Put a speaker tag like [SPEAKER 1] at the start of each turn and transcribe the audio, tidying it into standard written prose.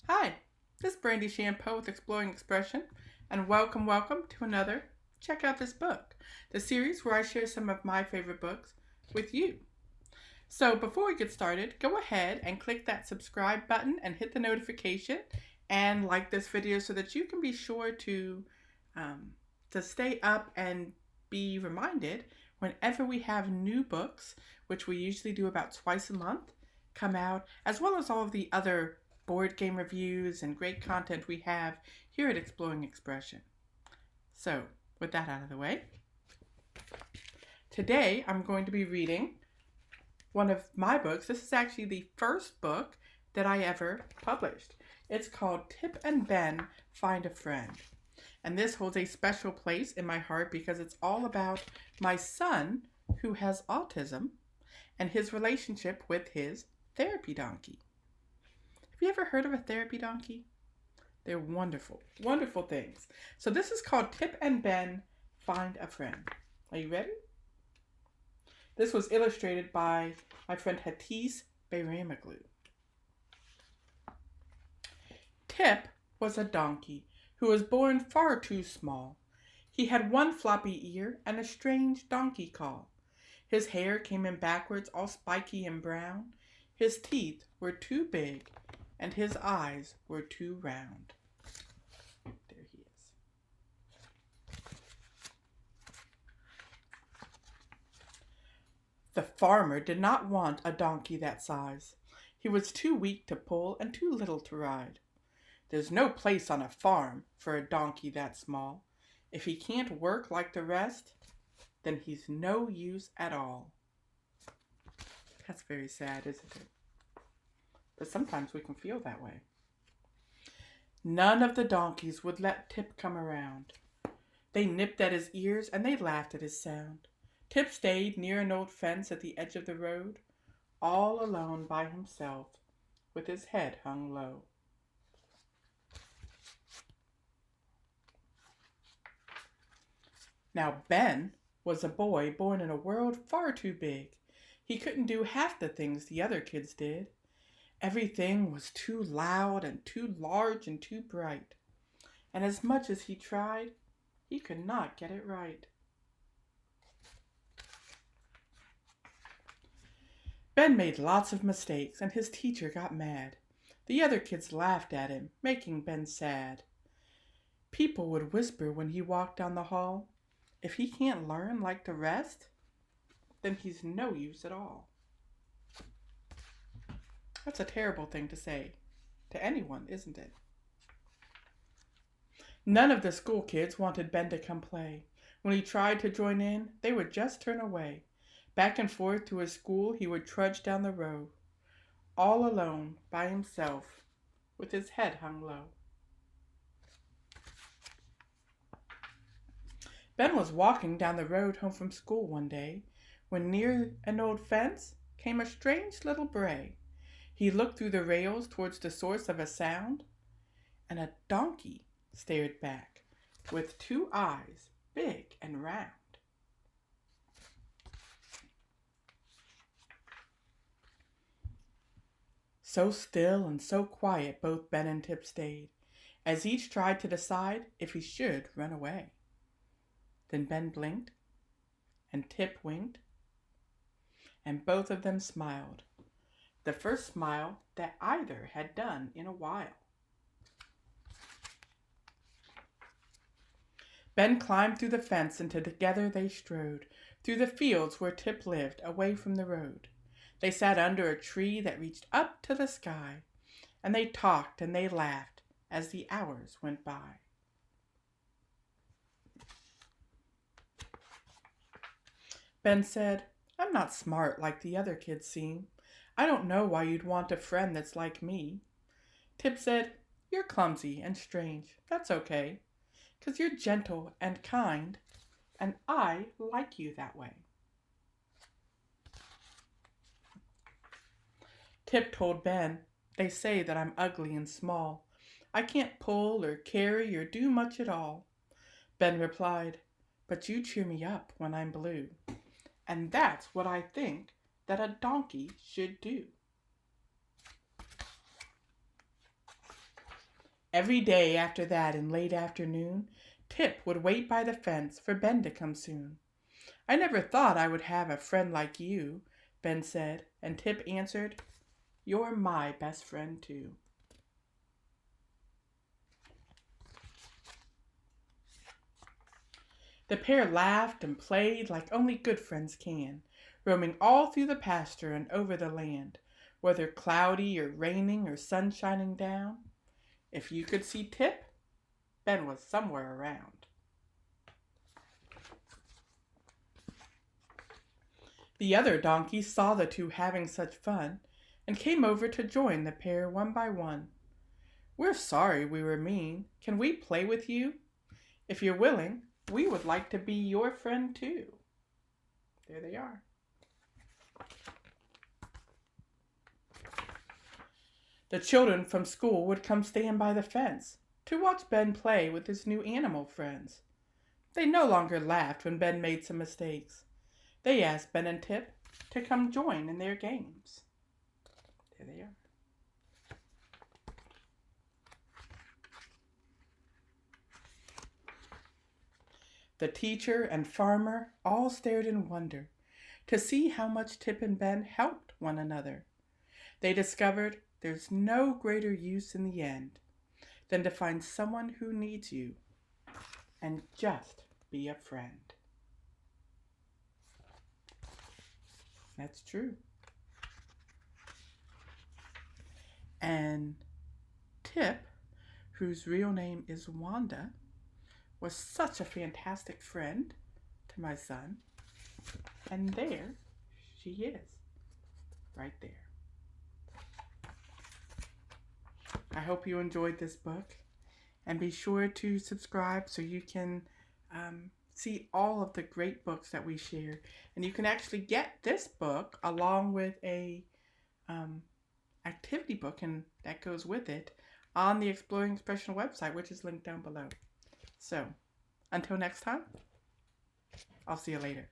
[SPEAKER 1] Hi, this is Brandy Shampoo with Exploring Expression, and welcome to another Check Out This Book, the series where I share some of my favorite books with you. So before we get started, go ahead and click that subscribe button and hit the notification and like this video so that you can be sure um, to stay up and be reminded whenever we have new books, which we usually do about twice a month, come out, as well as all of the other board game reviews and great content we have here at Exploring Expression. So, with that out of the way, today I'm going to be reading one of my books. This is actually the first book that I ever published. It's called Tip and Ben Find a Friend. And this holds a special place in my heart because it's all about my son who has autism and his relationship with his therapy donkey. Have you ever heard of a therapy donkey? They're wonderful, wonderful things. So this is called Tip and Ben Find a Friend. Are you ready? This was illustrated by my friend Hattis Bayramoglu. Tip was a donkey who was born far too small. He had one floppy ear and a strange donkey call. His hair came in backwards, all spiky and brown. His teeth were too big, and his eyes were too round. There he is. The farmer did not want a donkey that size. He was too weak to pull and too little to ride. There's no place on a farm for a donkey that small. If he can't work like the rest, then he's no use at all. That's very sad, isn't it? But sometimes we can feel that way. None of the donkeys would let Tip come around. They nipped at his ears and they laughed at his sound. Tip stayed near an old fence at the edge of the road, all alone by himself, with his head hung low. Now Ben was a boy born in a world far too big. He couldn't do half the things the other kids did. Everything was too loud and too large and too bright. And as much as he tried, he could not get it right. Ben made lots of mistakes and his teacher got mad. The other kids laughed at him, making Ben sad. People would whisper when he walked down the hall, if he can't learn like the rest, then he's no use at all. That's a terrible thing to say to anyone, isn't it? None of the school kids wanted Ben to come play. When he tried to join in, they would just turn away. Back and forth to his school, he would trudge down the road, all alone by himself, with his head hung low. Ben was walking down the road home from school one day when near an old fence came a strange little bray. He looked through the rails towards the source of a sound, and a donkey stared back with two eyes, big and round. So still and so quiet both Ben and Tip stayed, as each tried to decide if he should run away. Then Ben blinked, and Tip winked, and both of them smiled, the first smile that either had done in a while. Ben climbed through the fence and together they strode through the fields where Tip lived, away from the road. They sat under a tree that reached up to the sky, and they talked and they laughed as the hours went by. Ben said, "I'm not smart like the other kids seem. I don't know why you'd want a friend that's like me." Tip said, "You're clumsy and strange. That's okay, 'cause you're gentle and kind, and I like you that way." Tip told Ben, "They say that I'm ugly and small. I can't pull or carry or do much at all." Ben replied, "But you cheer me up when I'm blue. And that's what I think that a donkey should do." Every day after that in late afternoon, Tip would wait by the fence for Ben to come soon. I never thought I would have a friend like you, Ben said, and Tip answered, you're my best friend too. The pair laughed and played like only good friends can, roaming all through the pasture and over the land, whether cloudy or raining or sun shining down. If you could see Tip, Ben was somewhere around. The other donkeys saw the two having such fun and came over to join the pair one by one. We're sorry we were mean. Can we play with you? If you're willing, we would like to be your friend too. There they are. The children from school would come stand by the fence to watch Ben play with his new animal friends. They no longer laughed when Ben made some mistakes. They asked Ben and Tip to come join in their games. There they are. The teacher and farmer all stared in wonder to see how much Tip and Ben helped one another. They discovered there's no greater use in the end than to find someone who needs you and just be a friend. That's true. And Tip, whose real name is Wanda, was such a fantastic friend to my son. And there she is, right there. I hope you enjoyed this book, and be sure to subscribe so you can see all of the great books that we share. And you can actually get this book along with a activity book and that goes with it on the Exploring Expression website, which is linked down below. So until next time, I'll see you later.